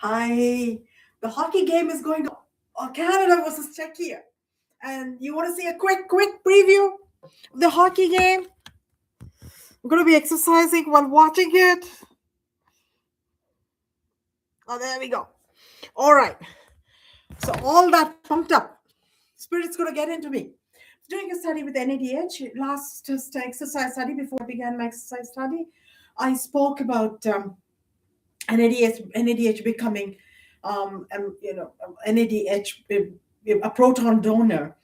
Hi, the hockey game is going on. Canada versus Czechia. And you want to see a quick preview of the hockey game? I'm going to be exercising while watching it. Oh, there we go. All right. So, all that pumped up. Spirit's going to get into me. Doing a study with NADH, last exercise study before I began my exercise study, I spoke about NADH becoming, NADH, a proton donor,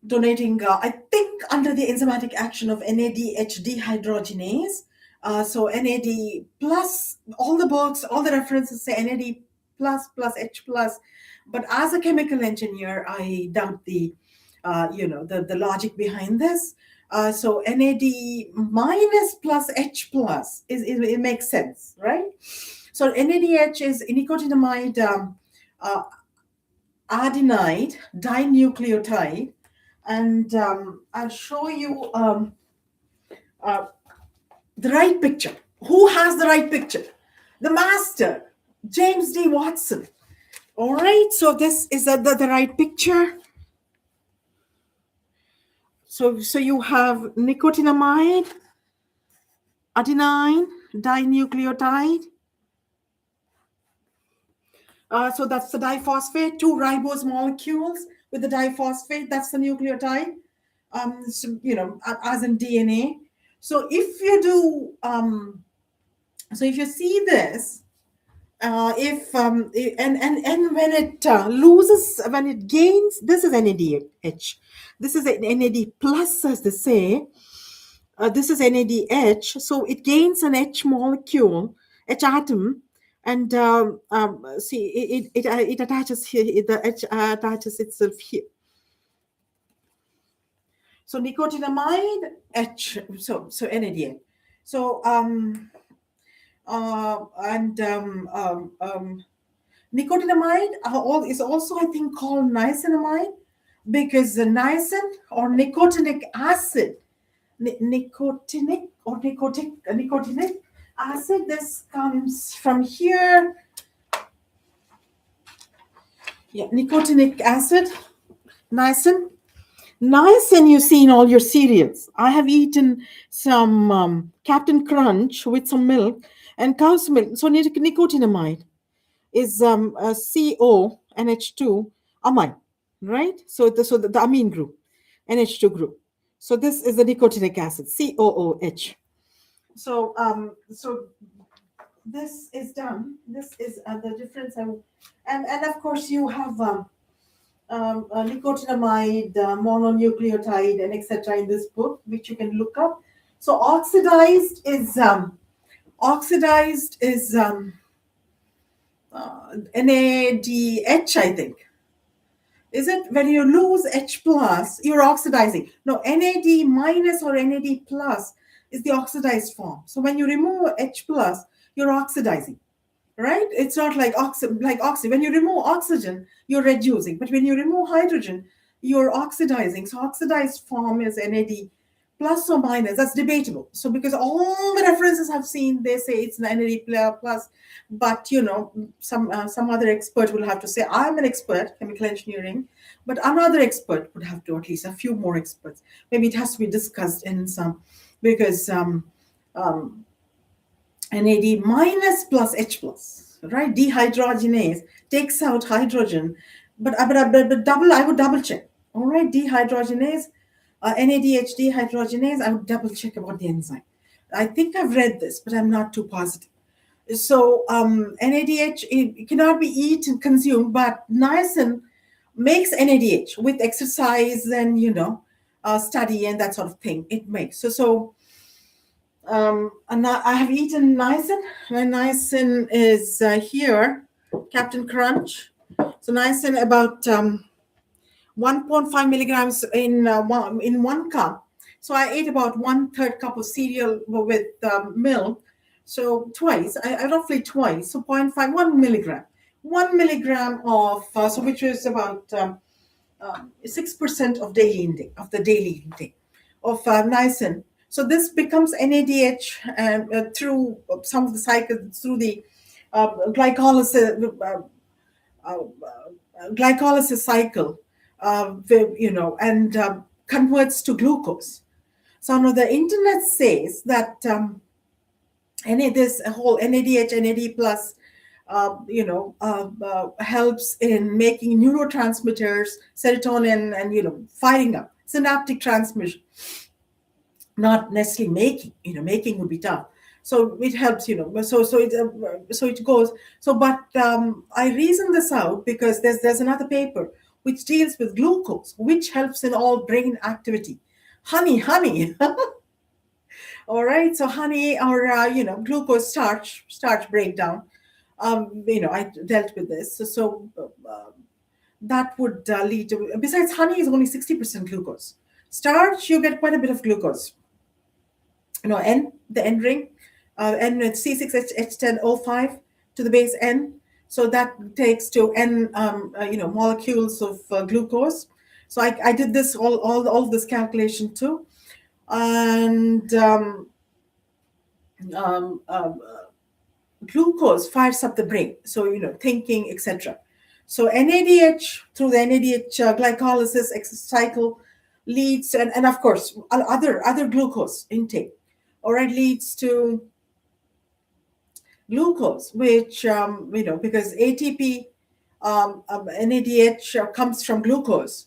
donating, I think, under the enzymatic action of NADH dehydrogenase. So NAD plus, all the books, all the references say NAD plus H plus. But as a chemical engineer, I doubt the logic behind this. So NAD minus plus H plus it makes sense, right? So NADH is nicotinamide adenine dinucleotide, and I'll show you uh, the right picture. Who has the right picture? The master, James D. Watson. All right, so this is the right picture. So you have nicotinamide adenine dinucleotide. So that's the diphosphate, two ribose molecules with the diphosphate. That's the nucleotide. So, as in DNA. So if you do, if you see this, and when it loses, when it gains, this is NADH. This is NAD plus, as they say. This is NADH. So it gains an H molecule, H atom, and see, it attaches here. The H attaches itself here. So nicotinamide H. So NADH. So nicotinamide is also, I think, called niacinamide, because the niacin or nicotinic acid, nicotinic acid, this comes from here. Yeah, nicotinic acid, niacin. Niacin you see in all your cereals. I have eaten some Captain Crunch with some milk and cow's milk. So nicotinamide is CO NH2 amine, right? So the amine group, NH2 group. So this is the nicotinic acid, COOH. So this is done. This is the difference. And of course you have nicotinamide, mononucleotide, and etc. in this book, which you can look up. So oxidized is NADH, I think. Is it when you lose H plus, you're oxidizing? No, NAD minus or NAD plus is the oxidized form. So when you remove H plus, you're oxidizing, right? It's not like oxygen. When you remove oxygen, you're reducing. But when you remove hydrogen, you're oxidizing. So oxidized form is NAD plus or minus. That's debatable. So because all the references I've seen, they say it's NAD plus. But some other expert will have to say, I'm an expert, chemical engineering, but another expert would have to, at least a few more experts. Maybe it has to be discussed in some, because NAD minus plus H plus, right? Dehydrogenase takes out hydrogen, but I would double check. All right, dehydrogenase, NADH dehydrogenase. I would double check about the enzyme. I think I've read this, but I'm not too positive. So NADH, it cannot be eaten, consumed, but niacin makes NADH with exercise and study and that sort of thing. It makes and I have eaten niacin. And niacin is here, Captain Crunch. So niacin about 1.5 milligrams in one cup. So I ate about 1/3 cup of cereal with milk. So twice, roughly twice. So 0.5, 1 milligram. 1 milligram of, which is about 6% of the daily intake of niacin. So this becomes NADH through some of the cycles, through the glycolysis, glycolysis cycle, and converts to glucose. So now the internet says that this whole NADH, NAD plus, helps in making neurotransmitters, serotonin, and firing up synaptic transmission. Not necessarily making, making would be tough. So it helps, so it goes. So, but I reason this out because there's another paper which deals with glucose, which helps in all brain activity. Honey. All right, so honey, or glucose, starch breakdown. I dealt with this. That would lead to. Besides, honey is only 60% glucose. Starch, you get quite a bit of glucose. N, the N ring, N with C6H10O5 to the base N. So that takes to N, molecules of glucose. So I did this all this calculation too, and um, um, glucose fires up the brain. So thinking, etc. So NADH, through the NADH glycolysis cycle, leads, and of course other glucose intake, all right, leads to glucose, which because ATP, NADH comes from glucose,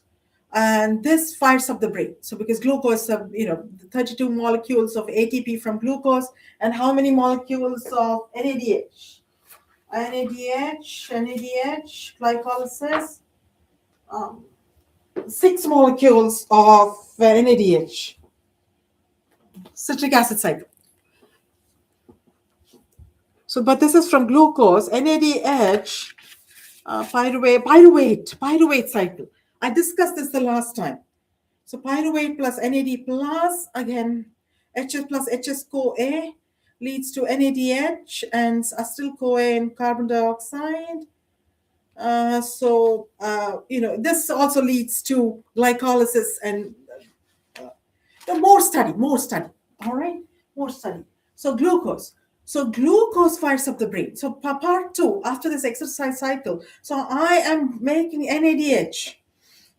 and this fires up the brain. So because glucose, 32 molecules of ATP from glucose, and how many molecules of NADH? NADH, glycolysis, um, 6 molecules of NADH, citric acid cycle. So, but this is from glucose, NADH, pyruvate cycle. I discussed this the last time. So pyruvate plus NAD plus, again, HS plus HS CoA leads to NADH and acetyl CoA and carbon dioxide. This also leads to glycolysis and more study. All right, more study. So glucose. So glucose fires up the brain. So part two, after this exercise cycle, so I am making NADH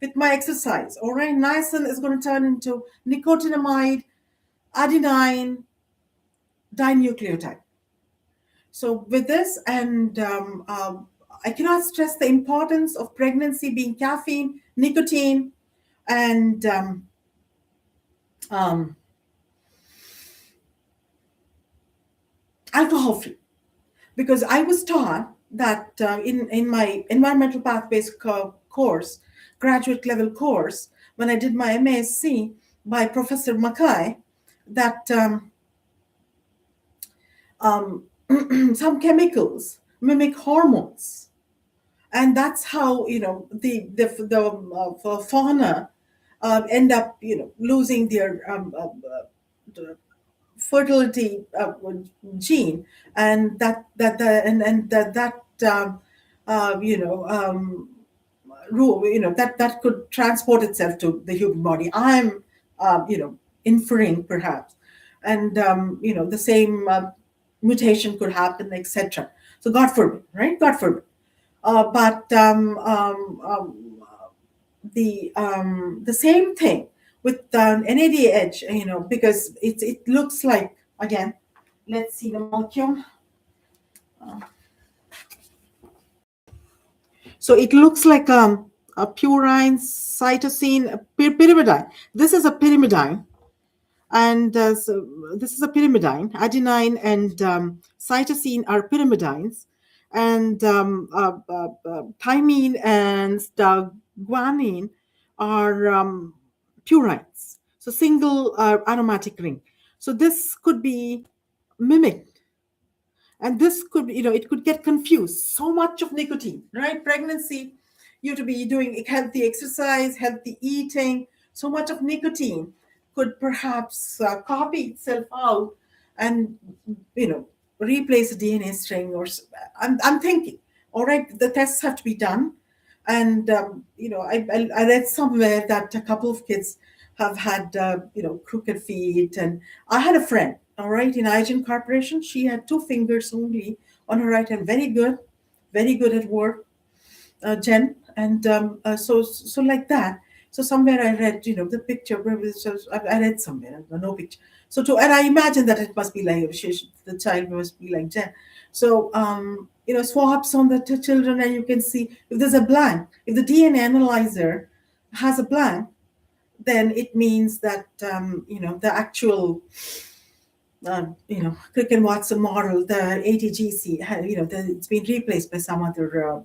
with my exercise. All right, niacin is going to turn into nicotinamide adenine dinucleotide. So with this, and I cannot stress the importance of pregnancy being caffeine, nicotine, and um, alcohol free. Because I was taught that in my environmental pathways course, graduate level course, when I did my MSc by Professor Mackay, that some chemicals mimic hormones, and that's how the fauna end up losing their fertility gene, and that rule, that could transport itself to the human body. I'm inferring perhaps, and the same mutation could happen, etc. So God forbid, right? God forbid. But the same thing with NADH, because it looks like, again, let's see the molecule. So it looks like a purine cytosine pyrimidine. This is a pyrimidine, and so this is a pyrimidine. Adenine and cytosine are pyrimidines, and thymine and guanine are purines. So single aromatic ring. So this could be mimicked, and this could, it could get confused. So much of nicotine, right? Pregnancy, you to be doing healthy exercise, healthy eating. So much of nicotine could perhaps copy itself out and replace a DNA string, or I'm thinking. All right, the tests have to be done, and I read somewhere that a couple of kids have had crooked feet, and I had a friend, all right, in Hygiene Corporation. She had 2 fingers only on her right hand. Very good at work, Jen. And so like that. So somewhere I read, the picture. Where was I read somewhere, no picture. So and I imagine that it must be like the child must be like Jen. So swaps on the children, and you can see if there's a blank. If the DNA analyzer has a blank, then it means that the actual Crick and Watson model, the ATGC, it's been replaced by some other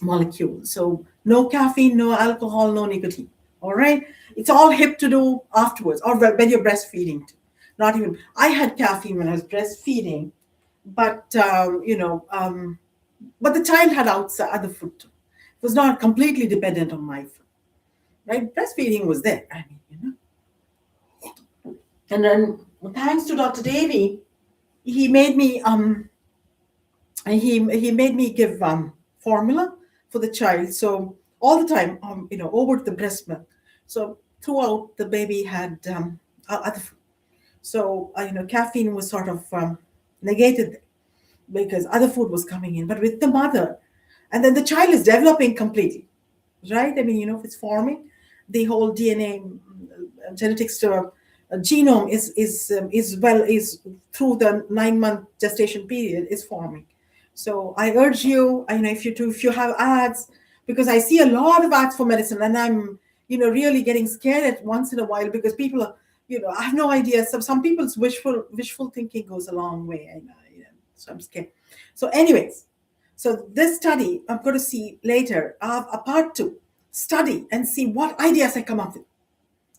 molecule. So no caffeine, no alcohol, no nicotine. All right, it's all hip to do afterwards, or when you're breastfeeding. Not even. I had caffeine when I was breastfeeding, but but the child had outside other food too. It was not completely dependent on my food. Right, breastfeeding was there. I mean, and then thanks to Dr. Davy, he made me he made me give formula for the child. So all the time, over the breast milk. So throughout, the baby had other food. So caffeine was sort of negated because other food was coming in. But with the mother, and then the child is developing completely, right? I mean, if it's forming, the whole DNA genetics genome is through the 9-month gestation period is forming. So I urge you, if you have ads, because I see a lot of ads for medicine, and I'm really getting scared at once in a while because people are, I have no idea. Some people's wishful thinking goes a long way, and so I'm scared. So, anyways, so this study I'm going to see later, a part two study and see what ideas I come up with.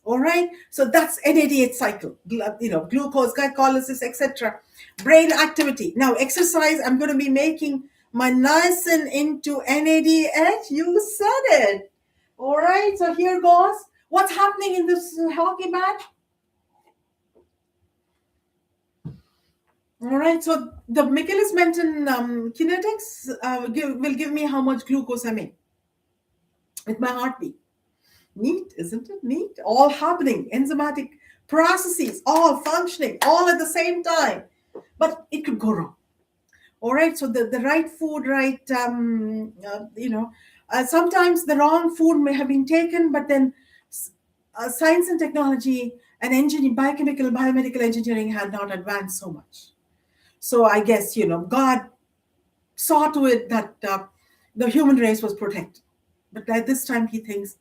All right, so that's NADH cycle, glucose, glycolysis, etc. Brain activity. Now, exercise. I'm going to be making my niacin into NADH. You said it. All right, so here goes. What's happening in this hockey match? All right, so the Michaelis-Menten kinetics will give me how much glucose I'm in with my heartbeat. Neat, isn't it? Neat. All happening, enzymatic processes, all functioning, all at the same time. But it could go wrong. All right, so the right food, right, sometimes the wrong food may have been taken, but then science and technology and engineering, biochemical, biomedical engineering had not advanced so much. So I guess, God saw to it that the human race was protected. But at this time, he thinks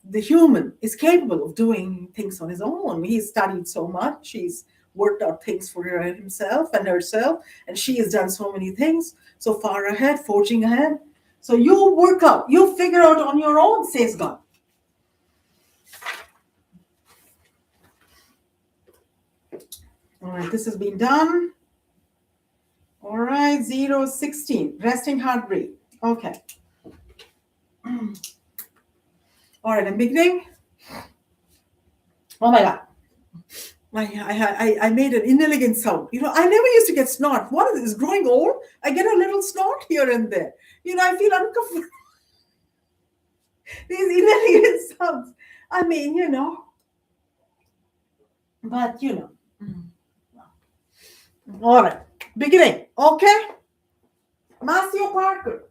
the human is capable of doing things on his own. He's studied so much. He's worked out things for himself and herself. And she has done so many things, so far ahead, forging ahead. So you work out, you figure out on your own, says God. All right, this has been done. All right, 016, resting heart rate. Okay. All right, I'm beginning. Oh my God. I made an inelegant sound. I never used to get snort. What is this? Growing old? I get a little snort here and there. I feel uncomfortable. These inelegant sounds. I mean, but All right. Beginning. Okay. Matthew Parker.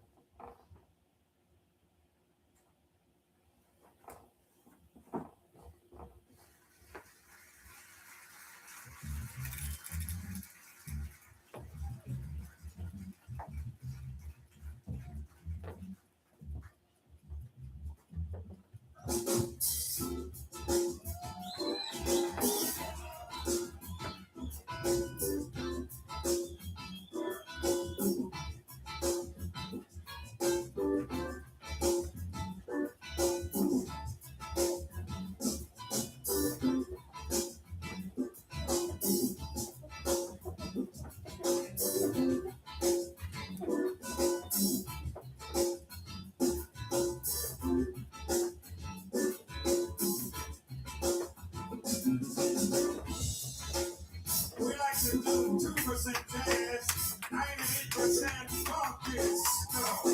We like to do 2% jazz, 98% funky stuff.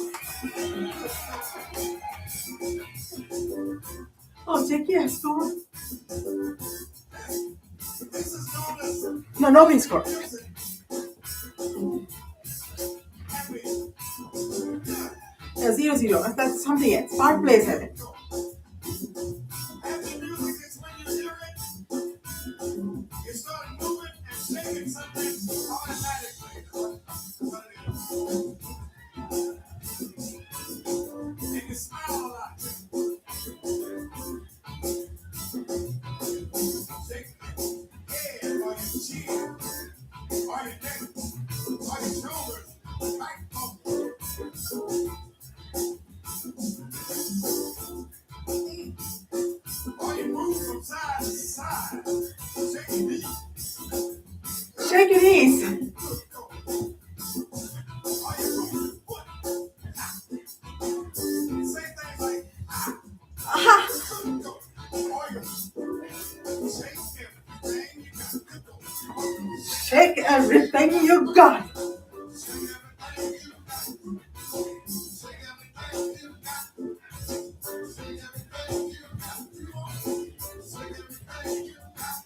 Oh, Jackie has scored. This is known as No, nobody scored. music. Yeah, 0, 0. That's something else. Part place, I think. And the music is when you hear it, you start moving and shaking something automatically. That's what it is. And you smile a lot. Shake your head or your chin or your neck or your shoulders. Back up. Or you move from side to side. Shake your knees. Shake your knees. Or you move your foot. You say things like, Aha! or you shake everything you got. Shake everything you got. Shake everything you got. Shake everything you got. Shake everything you got. You want it. Shake everything you got.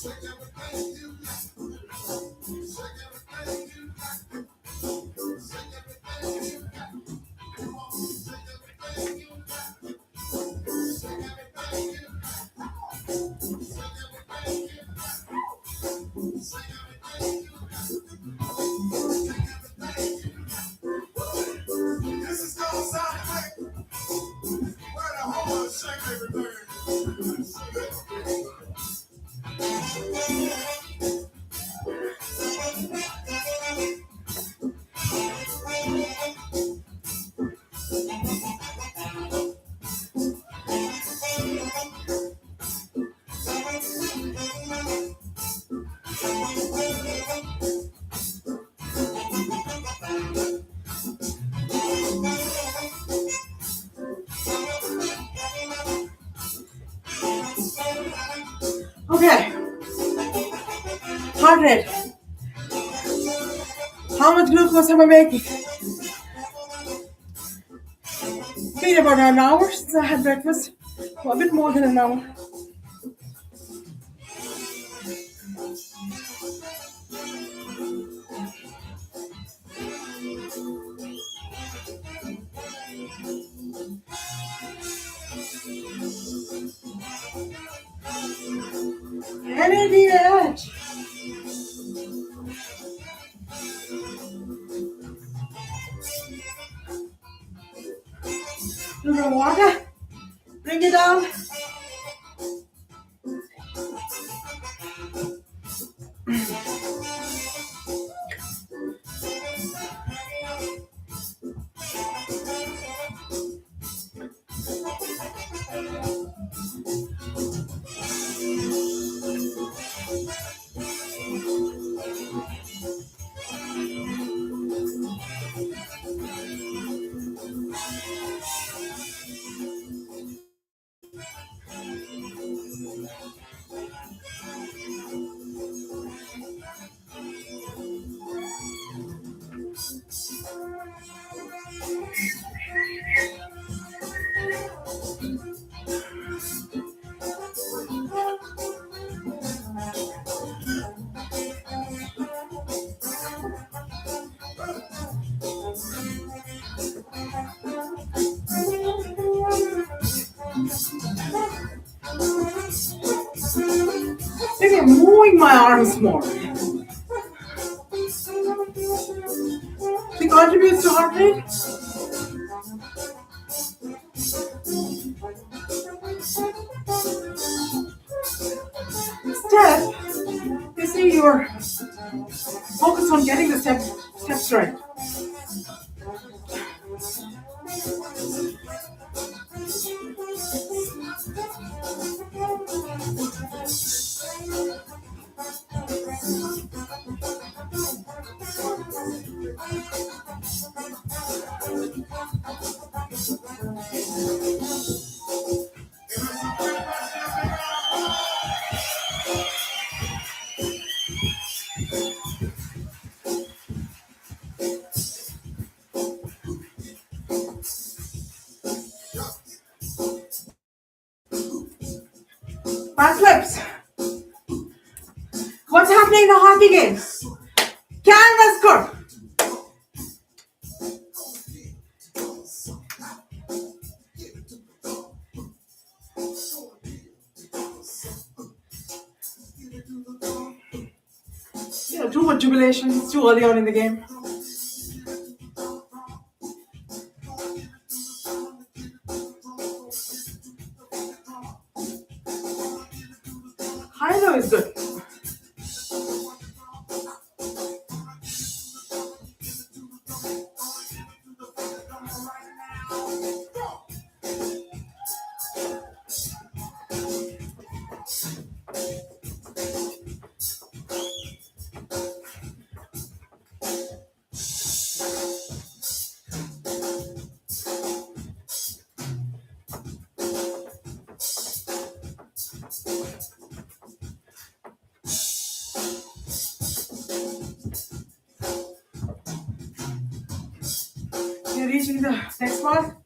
Shake everything you got. Shake everything you got. Shake everything you got. You want it. Shake everything you got. Shake everything you got. Shake everything you got. Shake everything you got. Shake everything you got. This is gonna sound like where the whole shake everything. Okay. Heart rate. How much glucose am I making? Been about an hour since I had breakfast. Well, a bit more than an hour. NADH. Little water. Bring it down. Maybe I'm moving my arms more. It contributes to heart rate. Step. You see, you're focused on getting the steps right. Front flips. What's happening in the hockey game? Canvas curl. too much jubilation. It's too early on in the game. High low is good. You're reaching the next part.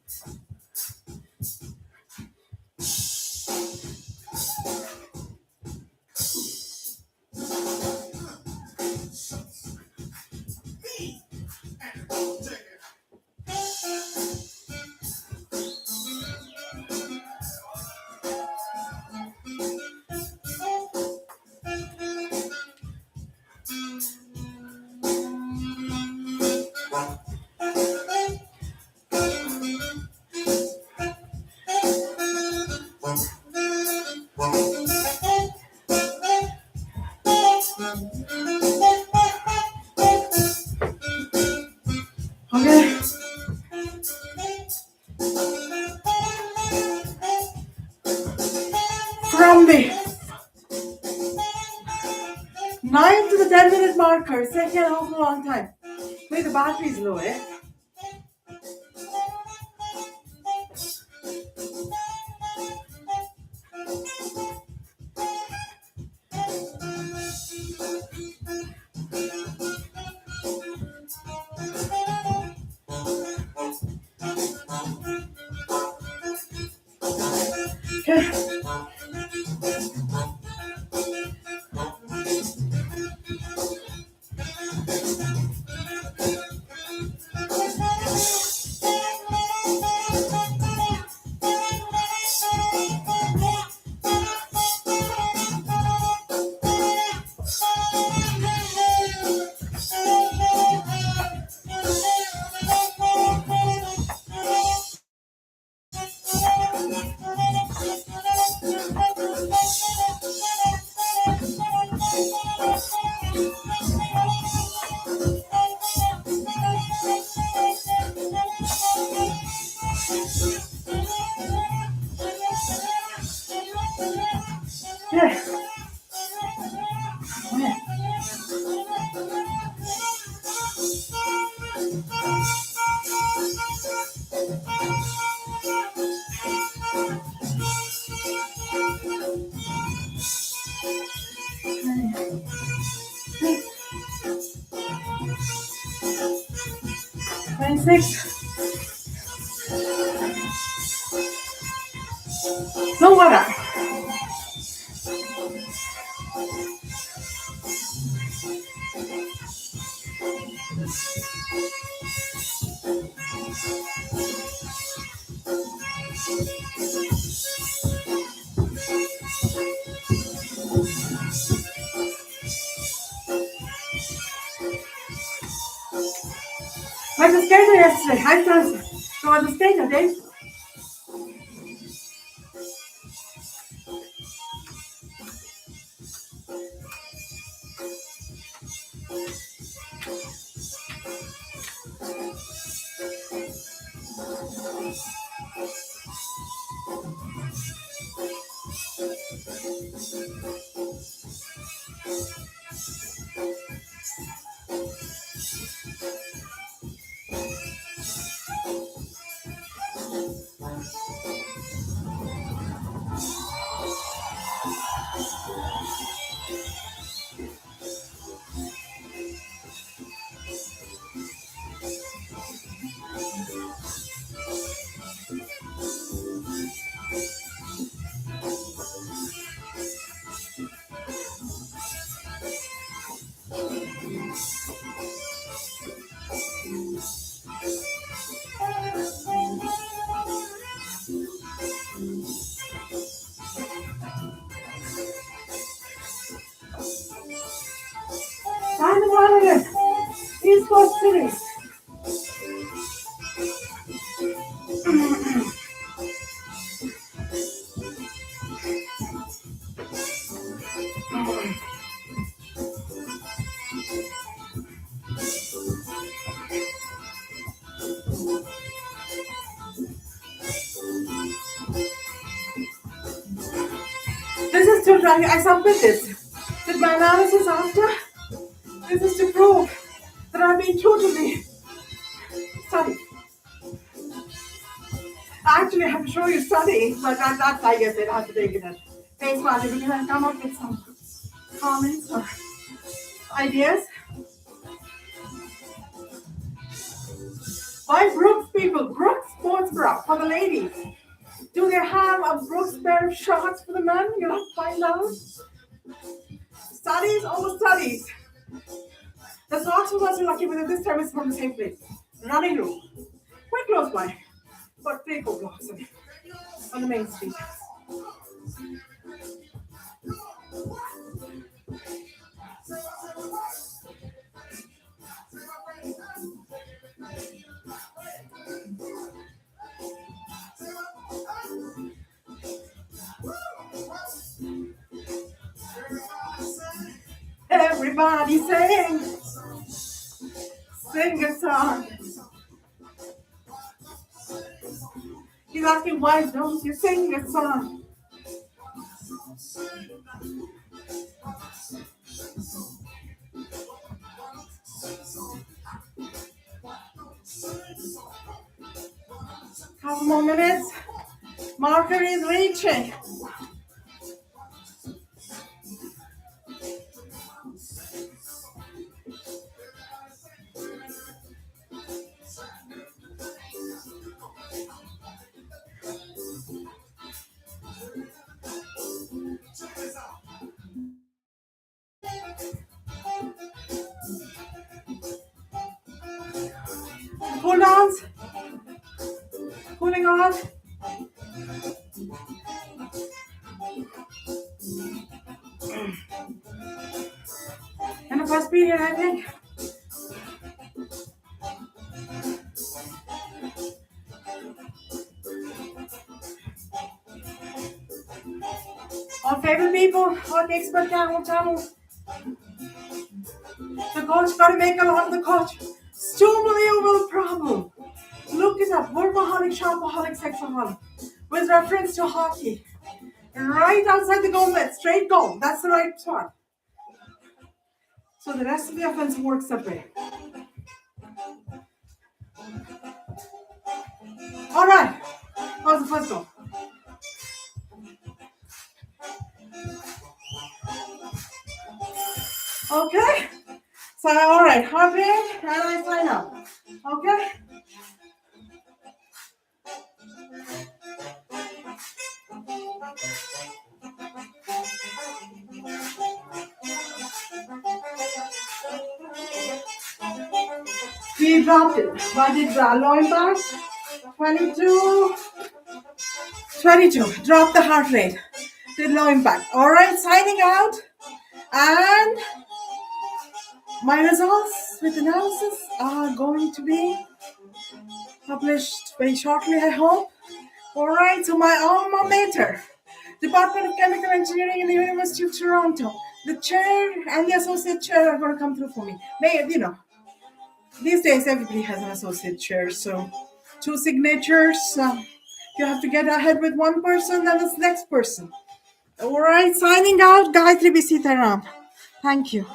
Okay. From the 9 to the 10-minute marker, second half a long time. Wait, the battery is low, eh? Okay. Yeah. Yeah. 26. No water. Like the skater yesterday. Hi, Francis. So on the skater, Dave. I submit this. Did my analysis after? This is to prove that I'm being true to the study. Actually, I have to show you study, but that's I guess it. I have to take it at face value because I come up with some comments or ideas. Why Brooks people? Brooks sports bra for the ladies. Do they have a Brooks pair of shorts for the men? You know, find out. Studies over studies. The socks was lucky because this time it's from the same place. Running room. Quite close by. But 3-4 blocks away. On the main street. Everybody sing. Sing a song. He's asking, why don't you sing a song? Couple more minutes. Marker is reaching. Cool downs. Cooling off. And the first period, I think. Our favorite people, our expert channel. The coach got to make a lot of the coach. Stupid problem. Look it up. Workaholic, shopaholic, sexaholic. With reference to hockey. Right outside the goal net. Straight goal. That's the right spot. So the rest of the offense works that way. All right. How's the first goal? Okay. So, all right. Heart rate and I sign up. Okay. We dropped it. What did low impact? 22. Drop the heart rate. Did low impact. All right, signing out. And my results with analysis are going to be published very shortly, I hope. All right, so my alma mater, Department of Chemical Engineering in the University of Toronto. The chair and the associate chair are going to come through for me. These days everybody has an associate chair, so 2 signatures. You have to get ahead with one person, then the next person. All right, signing out, Gayatri B. Sitaram. Thank you.